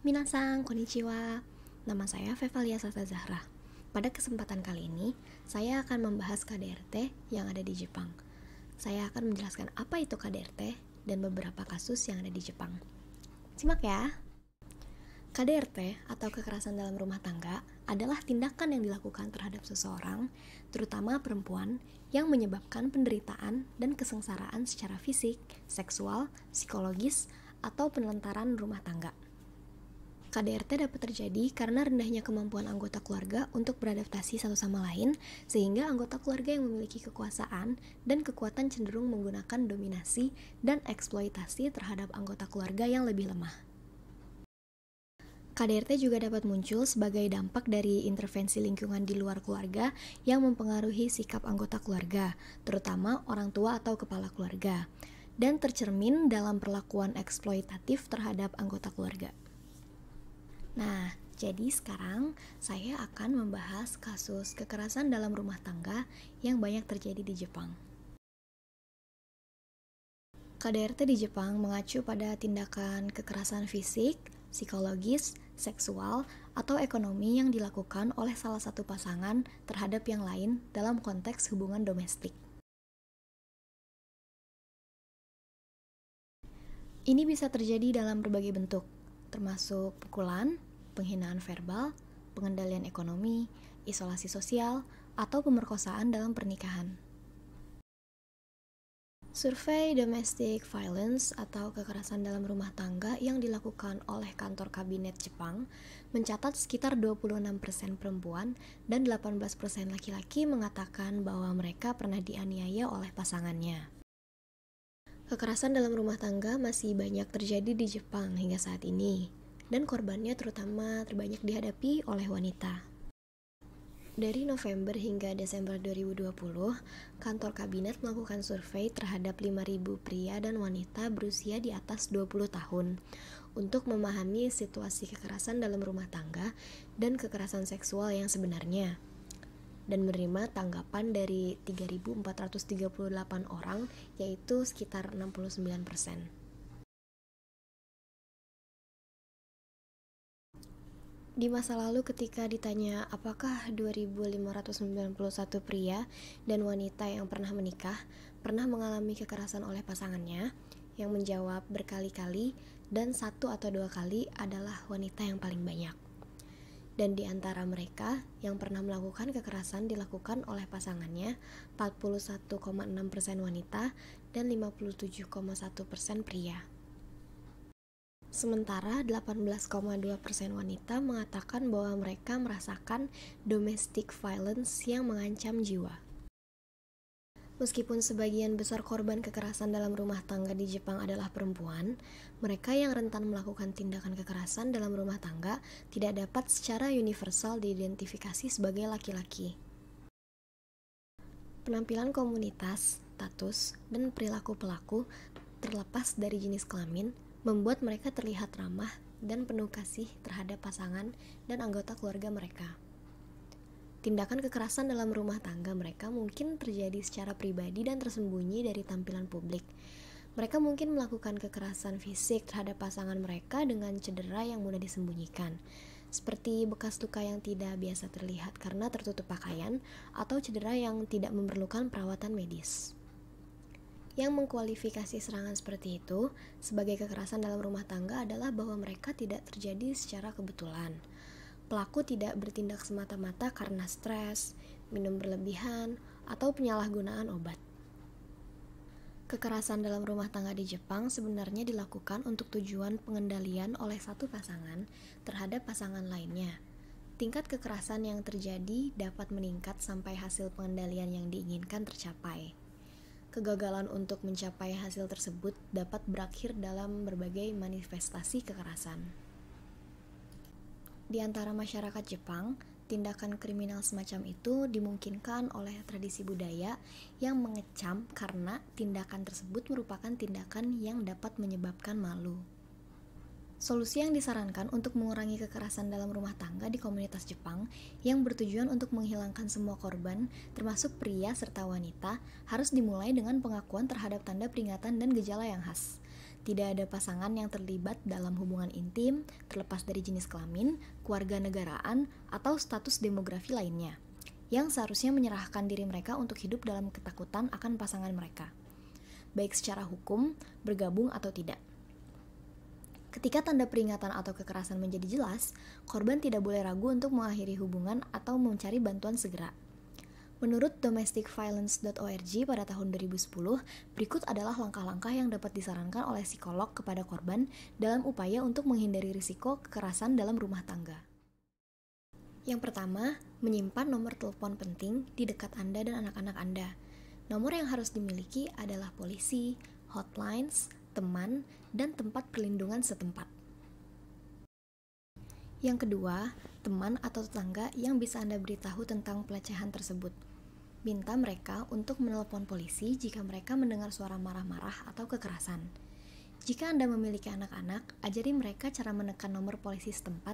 Minasan, konnichiwa. Nama saya Fevalia Sasa Zahra. Pada kesempatan kali ini, saya akan membahas KDRT yang ada di Jepang. Saya akan menjelaskan apa itu KDRT dan beberapa kasus yang ada di Jepang. Simak ya. KDRT atau kekerasan dalam rumah tangga adalah tindakan yang dilakukan terhadap seseorang, terutama perempuan, yang menyebabkan penderitaan dan kesengsaraan secara fisik, seksual, psikologis, atau penelantaran rumah tangga. KDRT dapat terjadi karena rendahnya kemampuan anggota keluarga untuk beradaptasi satu sama lain, sehingga anggota keluarga yang memiliki kekuasaan dan kekuatan cenderung menggunakan dominasi dan eksploitasi terhadap anggota keluarga yang lebih lemah. KDRT juga dapat muncul sebagai dampak dari intervensi lingkungan di luar keluarga yang mempengaruhi sikap anggota keluarga, terutama orang tua atau kepala keluarga, dan tercermin dalam perlakuan eksploitatif terhadap anggota keluarga. Nah, jadi sekarang saya akan membahas kasus kekerasan dalam rumah tangga yang banyak terjadi di Jepang. KDRT di Jepang mengacu pada tindakan kekerasan fisik, psikologis, seksual, atau ekonomi yang dilakukan oleh salah satu pasangan terhadap yang lain dalam konteks hubungan domestik. Ini bisa terjadi dalam berbagai bentuk, termasuk pukulan, penghinaan verbal, pengendalian ekonomi, isolasi sosial, atau pemerkosaan dalam pernikahan. Survei domestic violence atau kekerasan dalam rumah tangga yang dilakukan oleh kantor kabinet Jepang mencatat sekitar 26% perempuan dan 18% laki-laki mengatakan bahwa mereka pernah dianiaya oleh pasangannya. Kekerasan dalam rumah tangga masih banyak terjadi di Jepang hingga saat ini, dan korbannya terutama terbanyak dihadapi oleh wanita. Dari November hingga Desember 2020, kantor kabinet melakukan survei terhadap 5.000 pria dan wanita berusia di atas 20 tahun untuk memahami situasi kekerasan dalam rumah tangga dan kekerasan seksual yang sebenarnya, dan menerima tanggapan dari 3.438 orang, yaitu sekitar 69%. Di masa lalu ketika ditanya apakah 2.591 pria dan wanita yang pernah menikah pernah mengalami kekerasan oleh pasangannya, yang menjawab berkali-kali dan 1 atau 2 kali adalah wanita yang paling banyak. Dan di antara mereka yang pernah melakukan kekerasan dilakukan oleh pasangannya 41,6% wanita dan 57,1% pria. Sementara 18,2% wanita mengatakan bahwa mereka merasakan domestic violence yang mengancam jiwa. Meskipun sebagian besar korban kekerasan dalam rumah tangga di Jepang adalah perempuan, mereka yang rentan melakukan tindakan kekerasan dalam rumah tangga tidak dapat secara universal diidentifikasi sebagai laki-laki. Penampilan komunitas, status, dan perilaku pelaku terlepas dari jenis kelamin membuat mereka terlihat ramah dan penuh kasih terhadap pasangan dan anggota keluarga mereka. Tindakan kekerasan dalam rumah tangga mereka mungkin terjadi secara pribadi dan tersembunyi dari tampilan publik. Mereka mungkin melakukan kekerasan fisik terhadap pasangan mereka dengan cedera yang mudah disembunyikan, seperti bekas luka yang tidak biasa terlihat karena tertutup pakaian atau cedera yang tidak memerlukan perawatan medis. Yang mengkualifikasi serangan seperti itu sebagai kekerasan dalam rumah tangga adalah bahwa mereka tidak terjadi secara kebetulan. Pelaku tidak bertindak semata-mata karena stres, minum berlebihan, atau penyalahgunaan obat. Kekerasan dalam rumah tangga di Jepang sebenarnya dilakukan untuk tujuan pengendalian oleh satu pasangan terhadap pasangan lainnya. Tingkat kekerasan yang terjadi dapat meningkat sampai hasil pengendalian yang diinginkan tercapai. Kegagalan untuk mencapai hasil tersebut dapat berakhir dalam berbagai manifestasi kekerasan. Di antara masyarakat Jepang, tindakan kriminal semacam itu dimungkinkan oleh tradisi budaya yang mengecam karena tindakan tersebut merupakan tindakan yang dapat menyebabkan malu. Solusi yang disarankan untuk mengurangi kekerasan dalam rumah tangga di komunitas Jepang yang bertujuan untuk menghilangkan semua korban, termasuk pria serta wanita, harus dimulai dengan pengakuan terhadap tanda peringatan dan gejala yang khas. Tidak ada pasangan yang terlibat dalam hubungan intim, terlepas dari jenis kelamin, kewarganegaraan, atau status demografi lainnya, yang seharusnya menyerahkan diri mereka untuk hidup dalam ketakutan akan pasangan mereka, baik secara hukum, bergabung atau tidak. Ketika tanda peringatan atau kekerasan menjadi jelas, korban tidak boleh ragu untuk mengakhiri hubungan atau mencari bantuan segera. Menurut domesticviolence.org pada tahun 2010, berikut adalah langkah-langkah yang dapat disarankan oleh psikolog kepada korban dalam upaya untuk menghindari risiko kekerasan dalam rumah tangga. Yang pertama, menyimpan nomor telepon penting di dekat Anda dan anak-anak Anda. Nomor yang harus dimiliki adalah polisi, hotlines, teman, dan tempat perlindungan setempat. Yang kedua, teman atau tetangga yang bisa Anda beritahu tentang pelecehan tersebut. Minta mereka untuk menelpon polisi jika mereka mendengar suara marah-marah atau kekerasan. Jika Anda memiliki anak-anak, ajari mereka cara menekan nomor polisi setempat.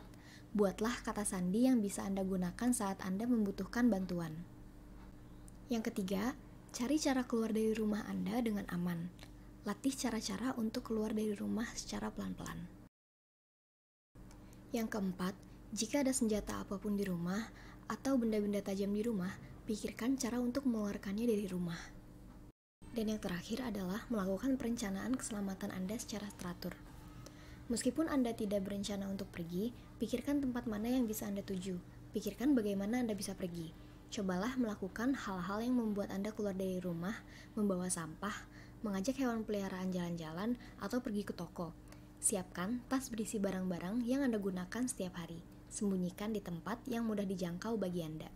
Buatlah kata sandi yang bisa Anda gunakan saat Anda membutuhkan bantuan. Yang ketiga, cari cara keluar dari rumah Anda dengan aman. Latih cara-cara untuk keluar dari rumah secara pelan-pelan. Yang keempat, jika ada senjata apapun di rumah atau benda-benda tajam di rumah, pikirkan cara untuk mengeluarkannya dari rumah. Dan yang terakhir adalah melakukan perencanaan keselamatan Anda secara teratur. Meskipun Anda tidak berencana untuk pergi, pikirkan tempat mana yang bisa Anda tuju. Pikirkan bagaimana Anda bisa pergi. Cobalah melakukan hal-hal yang membuat Anda keluar dari rumah, membawa sampah, mengajak hewan peliharaan jalan-jalan, atau pergi ke toko. Siapkan tas berisi barang-barang yang Anda gunakan setiap hari. Sembunyikan di tempat yang mudah dijangkau bagi Anda.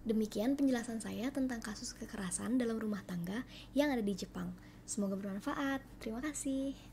Demikian penjelasan saya tentang kasus kekerasan dalam rumah tangga yang ada di Jepang. Semoga bermanfaat. Terima kasih.